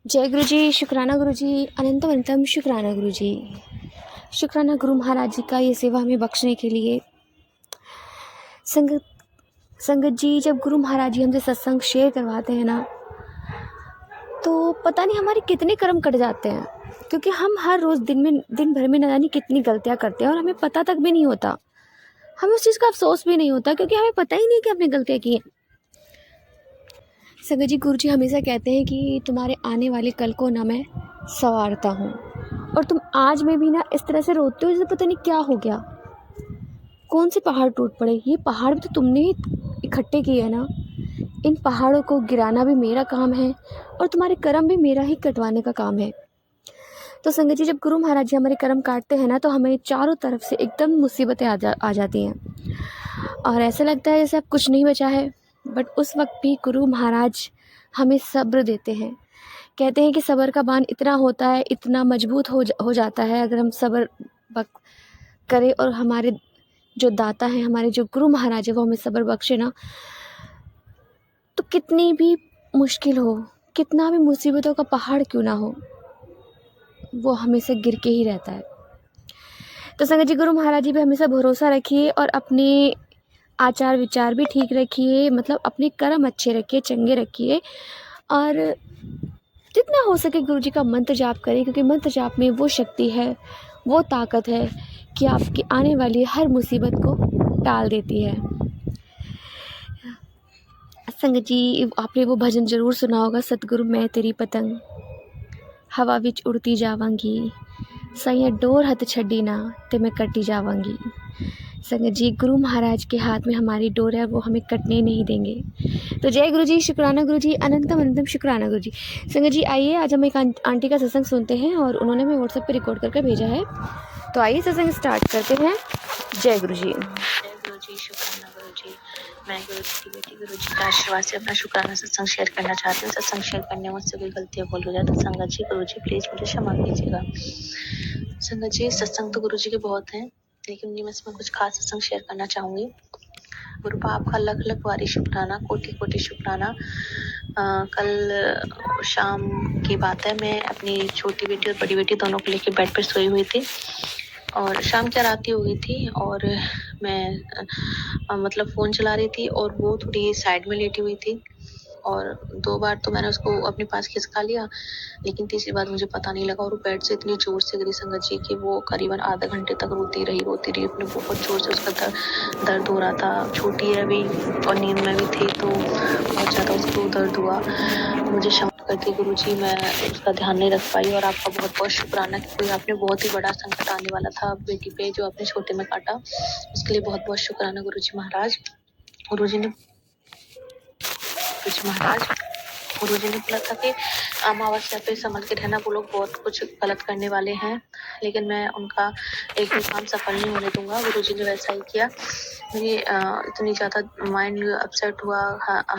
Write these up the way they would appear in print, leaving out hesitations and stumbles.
जय गुरु जी, शुक्राना गुरु जी, अनंतम अनंतम शुक्राना गुरु जी। शुक्राना गुरु महाराज जी का ये सेवा हमें बख्शने के लिए। संगत जी, जब गुरु महाराज जी हमसे सत्संग शेयर करवाते हैं ना, तो पता नहीं हमारे कितने कर्म कट जाते हैं, क्योंकि हम हर रोज़ दिन भर में न जाने कितनी गलतियाँ करते हैं और हमें पता तक भी नहीं होता। हमें उस चीज़ का अफसोस भी नहीं होता, क्योंकि हमें पता ही नहीं कि हमने गलतियाँ की हैं। संगत जी, गुरु जी हमेशा कहते हैं कि तुम्हारे आने वाले कल को ना मैं संवारता हूँ, और तुम आज में भी ना इस तरह से रोते हो जैसे पता नहीं क्या हो गया, कौन से पहाड़ टूट पड़े। ये पहाड़ भी तो तुमने ही इकट्ठे किए हैं ना, इन पहाड़ों को गिराना भी मेरा काम है और तुम्हारे कर्म भी मेरा ही कटवाने का काम है। तो संगत जी, जब गुरु महाराज जी हमारे कर्म काटते हैं ना, तो हमें चारों तरफ से एकदम मुसीबतें आ जाती हैं और ऐसा लगता है जैसे अब कुछ नहीं बचा है। बट उस वक्त भी गुरु महाराज हमें सब्र देते हैं। कहते हैं कि सब्र का बांध इतना होता है, इतना मजबूत हो जाता है अगर हम सब्र करें, और हमारे जो दाता हैं, हमारे जो गुरु महाराज है, वो हमें सब्र बख्शे ना, तो कितनी भी मुश्किल हो, कितना भी मुसीबतों का पहाड़ क्यों ना हो, वो हमेशा गिर के ही रहता है। तो संगत जी, गुरु महाराज जी पे हमेशा भरोसा रखिए और अपने आचार विचार भी ठीक रखिए, मतलब अपने कर्म अच्छे रखिए, चंगे रखिए, और जितना हो सके गुरु जी का मंत्र जाप करें, क्योंकि मंत्र जाप में वो शक्ति है, वो ताकत है कि आपकी आने वाली हर मुसीबत को टाल देती है। संगत जी, आपने वो भजन ज़रूर सुना होगा, सतगुरु मैं तेरी पतंग हवा विच उड़ती जावांगी, सैया डोर हथ छड्डी ना ते मैं कटी जावांगी। संगत जी, गुरु महाराज के हाथ में हमारी डोर है, वो हमें कटने नहीं देंगे। तो जय गुरु जी, शुक्राना गुरु जी, अनंतम अनंतम शुक्राना गुरु जी। संगत जी, आइए आज हम एक आंटी का सत्संग सुनते हैं, और उन्होंने हमें व्हाट्सएप पे रिकॉर्ड करके भेजा है। तो आइए सत्संग स्टार्ट करते हैं। जय गुरु जी। जय गुरु जी, शुक्राना गुरु जी। मैं गुरु जी की बेटी गुरु जी का आशीर्वाद से अपना शुक्राना सत्संग शेयर करना चाहती हूँ। सत्संग शेयर करने में मुझसे कोई गलतियाँ भूल हो जाए तो संगत जी, गुरु जी प्लीज मुझे क्षमा कीजिएगा। संगत जी, सत्संग तो गुरु जी के बहुत हैं, लेकिन उन्हीं में से मैं कुछ खास सत्संग शेयर करना चाहूंगी। गुरु पा आपका लख लख वारी शुक्राना, कोटि कोटि शुक्राना। कल शाम की बात है, मैं अपनी छोटी बेटी और बड़ी बेटी दोनों को लेकर बेड पर सोई हुई थी, और शाम क्या रात ही हो गई थी, और मैं मतलब फ़ोन चला रही थी और वो थोड़ी साइड में लेटी हुई थी, और 2 बार तो मैंने उसको अपने पास खिसका लिया, लेकिन तीसरी बार मुझे पता नहीं लगा, और वो बेड से इतनी ज़ोर से गिरी संगत जी कि वो करीबन आधा घंटे तक रोती रही। अपने बहुत ज़ोर से उसका दर्द हो रहा था। छोटी है अभी और नींद में भी थी, तो बहुत ज़्यादा उसको दर्द हुआ। मुझे क्षमा करके गुरु जी, मैं उसका ध्यान नहीं रख पाई, और आपका बहुत बहुत शुक्राना कि कोई आपने बहुत ही बड़ा संकट आने वाला था बेटी पे, जो आपने छोटे में काटा, उसके लिए बहुत बहुत शुक्राना गुरु जी महाराज। गुरु जी ने बोला था कि अमावस्या पे संभल के रहना, वो लोग बहुत कुछ गलत करने वाले हैं, लेकिन मैं उनका एक भी काम सफल नहीं होने दूंगा। गुरु जी ने वैसा ही किया। मेरी इतनी ज़्यादा माइंड अपसेट हुआ।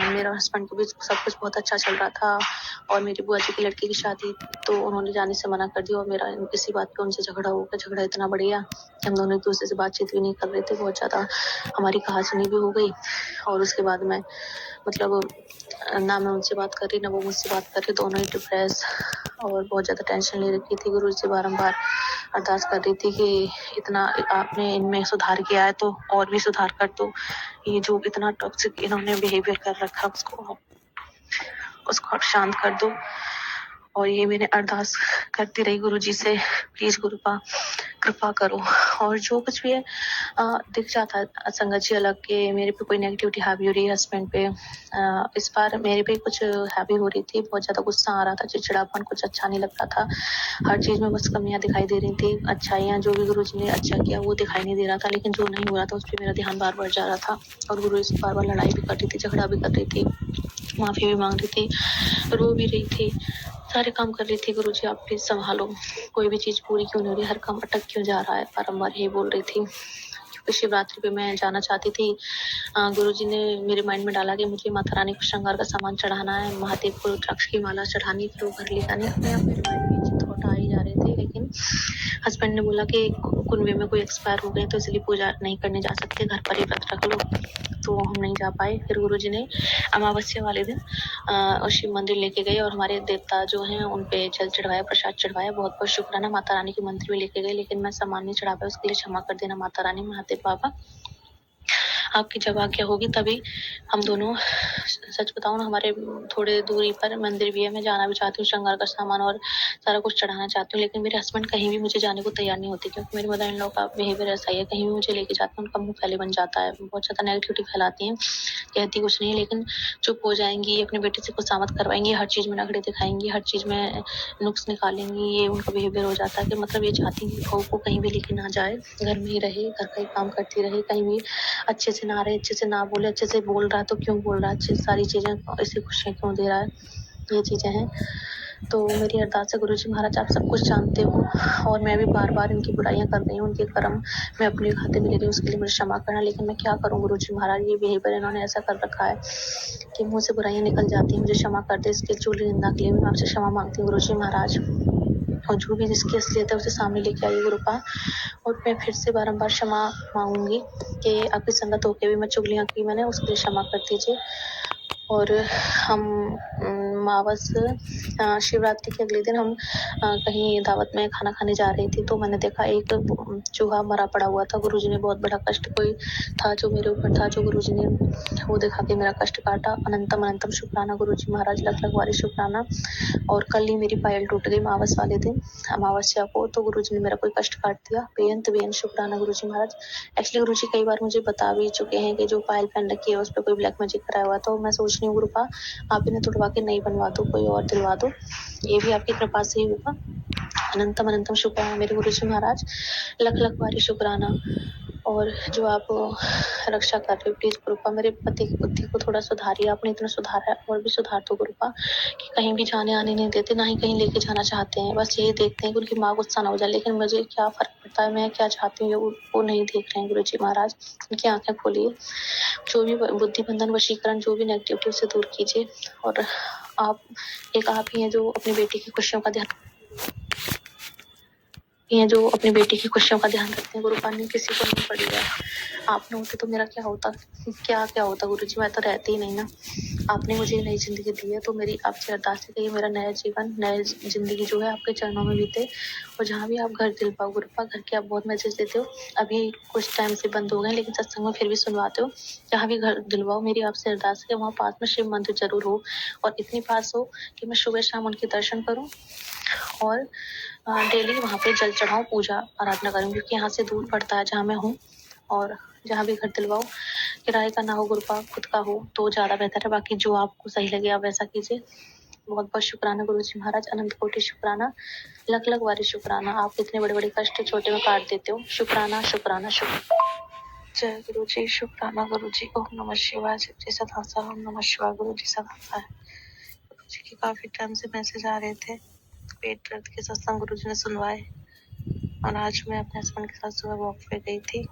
मेरा हस्बैंड को भी सब कुछ बहुत अच्छा चल रहा था, और मेरी बुआ जी की लड़की की शादी तो उन्होंने जाने से मना कर दिया, और मेरा इसी बात पे उनसे झगड़ा हो गया। झगड़ा इतना बढ़ गया कि हम दोनों एक दूसरे से बातचीत भी नहीं कर रहे थे। बहुत ज़्यादा हमारी कहासुनी भी हो गई, और उसके बाद मैं मतलब ना मैं उनसे बात कर रही, ना वो मुझसे बात कर रही, दोनों ही डिप्रेस और बहुत ज़्यादा टेंशन ले रखी थी। गुरु जी से बारंबार अरदास कर रही थी कि इतना आपने इनमें सुधार किया है तो और भी सुधार कर दो। ये जो इतना टॉक्सिक इन्होंने बिहेवियर कर रखा, उसको शांत कर दो। और ये मैंने अरदास करती रही गुरु जी से, प्लीज़ गुरु पा कृपा करो। और जो कुछ भी है दिख जाता है संगत जी अलग के मेरे पे कोई नेगेटिविटी हावी हो रही है हस्बैंड पे। इस बार मेरे पे कुछ हावी हो रही थी, बहुत ज़्यादा गुस्सा आ रहा था, चिड़चिड़ापन, कुछ अच्छा नहीं लगता था। हर चीज़ में बस कमियां दिखाई दे रही थी। अच्छाइयाँ जो भी गुरु जी ने अच्छा किया वो दिखाई नहीं दे रहा था, लेकिन जो नहीं हो रहा था उस पर मेरा ध्यान बार बार जा रहा था। और गुरु जी से बार बार लड़ाई भी कर रही थी, झगड़ा भी कर रही थी, माफ़ी भी मांग रही थी, रो भी रही थी, सारे काम कर रही थी। गुरु जी आप प्लीज़ संभालो, कोई भी चीज़ पूरी क्यों नहीं हो रही, हर काम अटक क्यों जा रहा है, बारम्बार यही बोल रही थी। क्योंकि शिवरात्रि पे मैं जाना चाहती थी। गुरु जी ने मेरे माइंड में डाला कि मुझे माता रानी को श्रृंगार का सामान चढ़ाना है, महादेव को रुद्राक्ष की माला चढ़ानी, फिर वो घर ले जानी। अपने आप मेरे माइंड में थॉट रिपोर्ट आ ही जा रहे थे, लेकिन हस्बैंड ने बोला कि कुनबे में कोई एक्सपायर हो गए तो इसलिए पूजा नहीं करने जा सकते, घर पर ही व्रत रख लो, तो हम नहीं जा पाए। फिर गुरुजी ने अमावस्या वाले दिन शिव मंदिर लेके गए और हमारे देवता जो हैं उन पे जल चढ़वाया, प्रसाद चढ़वाया। बहुत बहुत शुक्राना। माता रानी के मंदिर में लेके गए, लेकिन मैं सामान नहीं चढ़ा पाया, उसके लिए क्षमा कर देना माता रानी, महादेव बाबा। आपकी जब आज्ञा होगी तभी हम दोनों, सच बताऊं ना, हमारे थोड़े दूरी पर मंदिर भी है, मैं जाना भी चाहती हूँ, श्रृंगार का सामान और सारा कुछ चढ़ाना चाहती हूँ, लेकिन मेरे हस्बैंड कहीं भी मुझे जाने को तैयार नहीं होते, क्योंकि मेरी मदर इन लॉ का बिहेवियर ऐसा ही है, कहीं भी मुझे लेके जाते हैं उनका मुंह पहले बन जाता है, बहुत ज्यादा नेगेटिविटी फैलाती हैं, कहती कुछ नहीं है लेकिन चुप हो जाएंगी, अपने बेटे से खुशामद करवाएंगी, हर चीज में नखरे दिखाएंगी, हर चीज में नुक्स निकालेंगी। ये उनका बिहेवियर हो जाता है कि मतलब ये चाहती है कि बहू को कहीं भी लेके ना जाए, घर में ही रहे, घर का ही काम करती रहे, कहीं भी अच्छे से ना रहे, अच्छे से ना बोले, अच्छे से बोल रहा है तो क्यों बोल रहा है, अच्छी सारी चीजें ऐसी खुशियाँ क्यों दे रहा है, ये चीजें हैं। तो मेरी अरदास है गुरुजी महाराज, आप सब कुछ जानते हो और मैं भी बार बार इनकी बुराइयां कर रही हूँ, उनके कर्म मैं अपने खाते में ले रही हूँ, उसके लिए मुझे क्षमा करना, लेकिन मैं क्या करूँ गुरुजी महाराज, ये बिहेवियर इन्होंने ऐसा कर रखा है कि मुंह से बुराइयां निकल जाती हैं। मुझे क्षमा कर दे, इसके चूली निंदा के लिए मैं आपसे क्षमा मांगती हूँ गुरुजी महाराज, और जो भी जिसकी असलियत है उसे सामने लेके आइए गुरुपा। और मैं फिर से बारंबार क्षमा मांगूंगी कि आपकी संगत होके भी मैं चुगलियां की मैंने, उसके लिए क्षमा कर दीजिए। और हम मावस शिवरात्रि के अगले दिन हम कहीं दावत में खाना खाने जा रही थी, तो मैंने देखा एक चूहा मरा पड़ा हुआ था। गुरुजी ने बहुत बड़ा कष्ट कोई था जो मेरे ऊपर था, जो गुरुजी ने वो दिखा के मेरा कष्ट काटा। अनंतम अनंतम शुक्राना गुरुजी महाराज, लख लख वारी शुक्राना। और कल ही मेरी पायल टूट गई मावस वाले दिन, अमावस्या को, तो गुरुजी ने मेरा कोई कष्ट काट दिया। बेअंत बेअंत शुक्राना गुरुजी महाराज। एक्चुअली गुरुजी कई बार मुझे बता भी चुके हैं कि जो पायल पहन रखी है उस पर कोई ब्लैक मैजिक कराया हुआ, तो मैं सोच रही हूँ गुरुपा आप इन्हें तुड़वा के नहीं बनवा दो, कोई और दिलवा दो, ये भी आपकी कृपा से ही होगा। अनंतम अनंतम शुक्राना मेरे गुरुजी महाराज, लख लख बारी शुक्राना। और जो आप रक्षा कर रहे हो, प्लीज गुरुपा मेरे पति की बुद्धि को थोड़ा सुधारिए, आपने इतना सुधारा है और भी सुधार दो गुरुपा, कि कहीं भी जाने आने नहीं देते, ना ही कहीं लेके जाना चाहते हैं, बस यही देखते हैं कि उनकी माँ गुस्सा ना हो जाए, लेकिन मुझे क्या फर्क पड़ता है, मैं क्या चाहती हूँ वो नहीं देख रहे हैं गुरुजी महाराज, उनकी आंखें खोलिए, जो भी बुद्धि बंधन वशीकरण जो भी नेगेटिविटी उसे दूर कीजिए। और आप ही हैं जो अपनी बेटी की खुशियों का ध्यान रखते हैं गुरुपा, ने किसी को नहीं पड़ी है, आप न होते तो मेरा क्या होता, क्या होता गुरुजी, मैं तो रहती ही नहीं ना, आपने मुझे नई जिंदगी दी है, तो मेरी आपसे अरदास है कि मेरा नया जीवन, नया जिंदगी जो है आपके चरणों में बीते, और जहाँ भी आप घर दिल पाओ गुरुपा, घर के आप बहुत मैसेज देते हो, अभी कुछ टाइम से बंद हो गए लेकिन सत्संग में फिर भी सुनवाते हो, जहाँ भी घर दिलवाओ, मेरी आपसे अरदास है वहाँ पास में शिव मंदिर जरूर हो, और इतनी पास हो कि मैं सुबह शाम उनके दर्शन करूँ और डेली वहाँ पे जल चढ़ाऊं, पूजा आराधना करूं, क्योंकि यहाँ से दूर पड़ता है जहाँ मैं हूँ। और जहाँ भी घर दिलवाओ, किराए का ना हो गुरुपा, खुद का हो तो ज्यादा बेहतर है, बाकी जो आपको सही लगे आप वैसा कीजिए। बहुत बहुत शुक्राना गुरुजी महाराज, अनंत कोटि शुक्राना, लख लख बारी शुक्राना, आप इतने बड़े बड़े कष्ट छोटे में काट देते हो, शुक्राना शुक्राना शुक्राना। जय गुरु जी, शुक्राना गुरु जी, ओम नमः शिवाय, जी सदासा, ओम नमः शिवाय गुरु जी सदासा है। गुरु जी की काफी टाइम से मैसेज आ रहे थे, पेट दर्द के सत्संग गुरुजी ने सुनवाए, और आज मैं अपने हस्बैंड के साथ सुबह वॉक पे गई थी,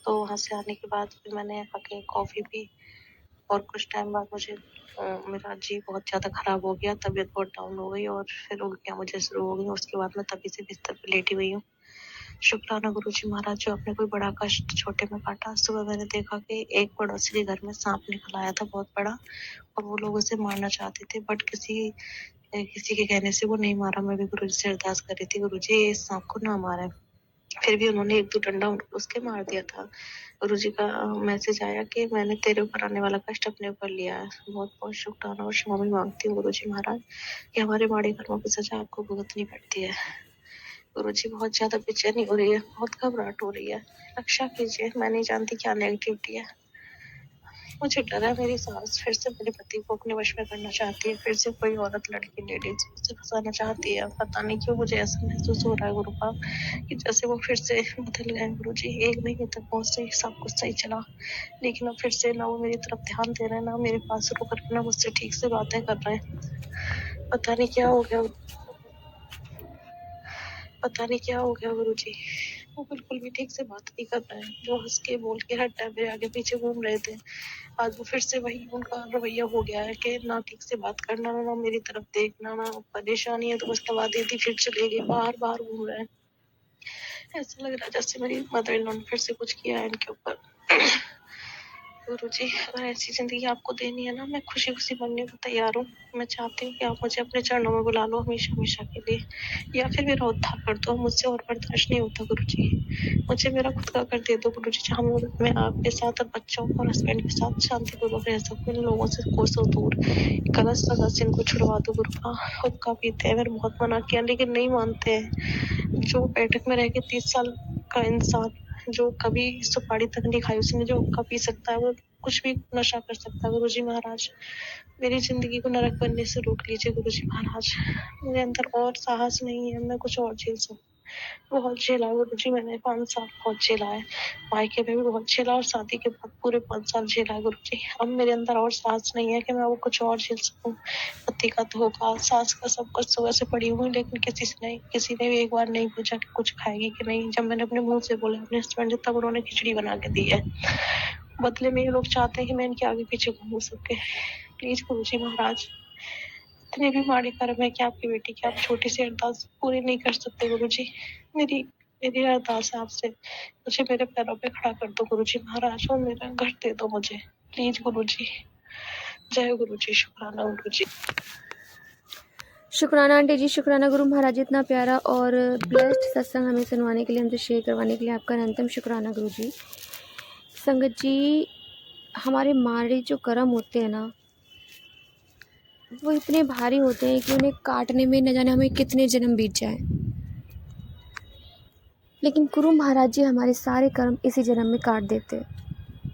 तो वहां से आने के बाद फिर मैंने आके कॉफी पी, और कुछ टाइम बाद मुझे मेरा जी बहुत ज्यादा खराब हो गया, तबीयत बहुत डाउन हो गई और फिर उल्टियाँ मुझे शुरू हो गई, उसके बाद मैं तभी से बिस्तर पे लेटी हुई हूँ। शुक्राना गुरुजी महाराज, जो आपने कोई बड़ा कष्ट छोटे में काटा। सुबह मैंने देखा कि एक पड़ोसी के घर में सांप निकल आया था बहुत बड़ा, और वो लोग उसे मारना चाहते थे, बट किसी के कहने से वो नहीं मारा। मैं भी गुरुजी से अरदास कर रही थी, गुरुजी इस सांप को ना मारे, फिर भी उन्होंने एक दो डंडा उसके मार दिया था। गुरुजी का मैसेज आया कि मैंने तेरे ऊपर आने वाला कष्ट अपने ऊपर लिया है। बहुत बहुत शुक्राना और क्षमा भी मांगती हूँ गुरुजी महाराज, कि हमारे माड़े कर्मों की सजा आपको भुगतनी पड़ती है। गुरुजी बहुत ज्यादा बेचैनी हो रही है, बहुत घबराहट हो रही है, रक्षा कीजिए, मैं नहीं जानती क्या नेगेटिविटी है। मुझे डर है मेरी सास फिर से मेरे पति को अपने वश में करना चाहती है, फिर से कोई औरत लड़की लेडीज उसे फंसाना चाहती है। पता नहीं क्यों मुझे ऐसा महसूस हो रहा है गुरुपा, कि जैसे वो फिर से बदल गए। गुरुजी, 1 महीने तक बहुत सही, सब कुछ सही चला, लेकिन अब फिर से ना वो मेरी तरफ ध्यान दे रहे हैं, ना मेरे पास रुक कर, ना मुझसे ठीक से बातें कर रहे हैं। पता नहीं क्या हो गया गुरुजी। वो बिल्कुल भी ठीक से बात नहीं कर रहे हैं, जो हँस के बोल के हर टाइम मेरे आगे पीछे घूम रहे थे। आज वो फिर से वही उनका रवैया हो गया है कि ना ठीक से बात करना, ना मेरी तरफ देखना, ना परेशानी है तो बस दबा देती फिर चले गए, बाहर-बाहर घूम रहे हैं। ऐसा लग रहा है जैसे मेरी मदर इन लॉ ने फिर से कुछ किया है इनके ऊपर। गुरुजी, अगर ऐसी ज़िंदगी आपको देनी है ना, मैं खुशी-खुशी मरने को तैयार हूँ। मैं चाहती हूँ कि आप मुझे अपने चरणों में बुला लो हमेशा-हमेशा के लिए, या फिर मेरा उद्धार कर दो, मुझसे और बर्दाश्त नहीं होता गुरुजी। मुझे मेरा खुद का घर दे दो गुरुजी, जहाँ मैं आपके साथ और बच्चों और हस्बैंड के साथ शांतिपूर्वक रह सकूँ, इन लोगों से कोसों दूर। गलत सज़ा से इनको छुड़वा दो गुरुआ। हुक्का पीते हैं, मैंने बहुत मना किया लेकिन नहीं मानते हैं। जो बैठक में रह के 30 साल का इंसान, जो कभी सुपारी तक नहीं खाई उसने, जो हुक्का पी सकता है, वो कुछ भी नशा कर सकता है। गुरुजी महाराज, मेरी ज़िंदगी को नरक बनने से रोक लीजिए गुरुजी महाराज। मेरे अंदर और साहस नहीं है, मैं कुछ और झेल सकूँ। बहुत झेला है गुरुजी मैंने, 5 साल बहुत झेला है। मायके में भी बहुत झेला और शादी के बाद पूरे 5 साल झेला है गुरुजी। अब मेरे अंदर और साहस नहीं है कि मैं वो कुछ और झेल सकूँ। पति का धोखा, सास का सब कुछ सुबह से पड़ी हुई, लेकिन किसी ने भी एक बार नहीं पूछा कि कुछ खाएगी कि नहीं। जब मैंने अपने मुँह से बोला अपने हस्बैंड से, तब उन्होंने खिचड़ी बना के दी है। बदले में ये लोग चाहते हैं कि मैं इनके आगे पीछे घूम सके। प्लीज़ गुरुजी महाराज, इतने भी माड़े कर्म है कि आपकी बेटी की आप छोटी सी अरदास पूरी नहीं कर सकते गुरुजी। मेरी मेरी अरदास है आपसे, मुझे मेरे पैरों पे खड़ा कर दो गुरुजी महाराज, और मेरा घर दे दो मुझे, प्लीज गुरुजी। जय गुरुजी, शुक्राना गुरुजी। शुक्राना आंटी जी, शुक्राना गुरु महाराज जी, इतना प्यारा और ब्लेस्ड सत्संग हमें सुनवाने के लिए, हमसे शेयर करवाने के लिए आपका अनंतम शुक्राना गुरु जी। संगत जी, हमारे मारे जो कर्म होते हैं ना, वो इतने भारी होते हैं कि उन्हें काटने में न जाने हमें कितने जन्म बीत जाए, लेकिन गुरु महाराज जी हमारे सारे कर्म इसी जन्म में काट देते हैं।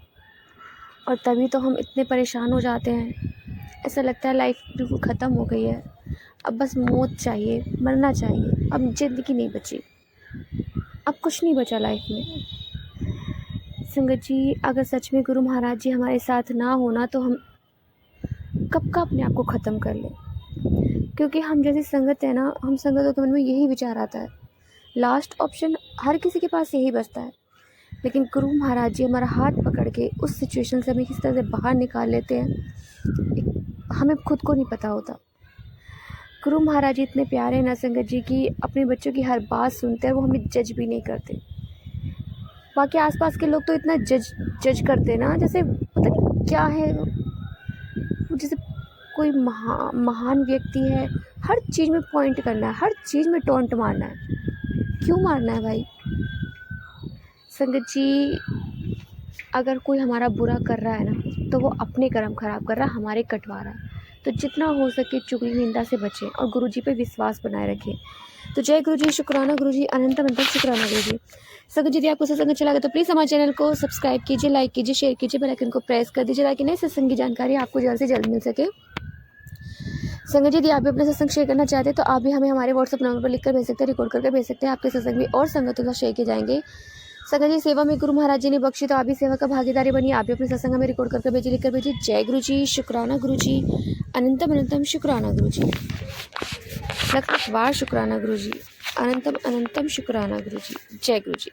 और तभी तो हम इतने परेशान हो जाते हैं, ऐसा लगता है लाइफ बिल्कुल ख़त्म हो गई है, अब बस मौत चाहिए, मरना चाहिए, अब ज़िंदगी नहीं बची, अब कुछ नहीं बचा लाइफ में। संगत जी, अगर सच में गुरु महाराज जी हमारे साथ ना होना तो हम कब का अपने आप को ख़त्म कर लें, क्योंकि हम जैसी संगत है ना, हम संगत हो तो मन में यही विचार आता है, लास्ट ऑप्शन हर किसी के पास यही बचता है। लेकिन गुरु महाराज जी हमारा हाथ पकड़ के उस सिचुएशन से हमें किस तरह से बाहर निकाल लेते हैं, हमें खुद को नहीं पता होता। गुरु महाराज जी इतने प्यारे हैं ना संगत जी की, अपने बच्चों की हर बात सुनते हैं, वो हमें जज भी नहीं करते। बाकी आसपास के लोग तो इतना जज करते हैं ना, जैसे पता नहीं क्या है, जैसे कोई महान व्यक्ति है, हर चीज़ में पॉइंट करना है, हर चीज़ में टॉन्ट मारना है। क्यों मारना है भाई? संगत जी, अगर कोई हमारा बुरा कर रहा है ना, तो वो अपने कर्म खराब कर रहा है, हमारे कटवा रहा है। तो जितना हो सके चुगली निंदा से बचें और गुरु जी पे विश्वास बनाए रखें। तो जय गुरु जी, शुक्राना गुरु जी, अनंतम शुक्राना गुरु जी। संगत जी, यदि आपको सत्संग अच्छा लगे तो प्लीज़ हमारे चैनल को सब्सक्राइब कीजिए, लाइक कीजिए, शेयर कीजिए, बेल आइकन को प्रेस कर दीजिए, ताकि नए सत्संग की जानकारी आपको जल्द से जल्द मिल सके। संगत जी, यदि आप भी अपना सत्संग शेयर करना चाहते हैं तो आप भी हमें हमारे व्हाट्सअप नंबर पर लिखकर भेज सकते हैं, रिकॉर्ड करके भेज सकते हैं। आपके सत्संग भी और संगतों का शेयर किए जाएंगे। संगत जी, सेवा में गुरु महाराज जी ने बख्शी, तो आप भी सेवा का भागीदारी बनिए, आप भी अपने सत्संग में रिकॉर्ड करके भेजिए, लिखकर भेजिए। जय गुरु जी, शुक्राना गुरु जी, अनंतम शुक्राना गुरु जी, लख बार शुक्राना गुरु जी, अनंतम शुक्राना गुरु जी। जय गुरु जी।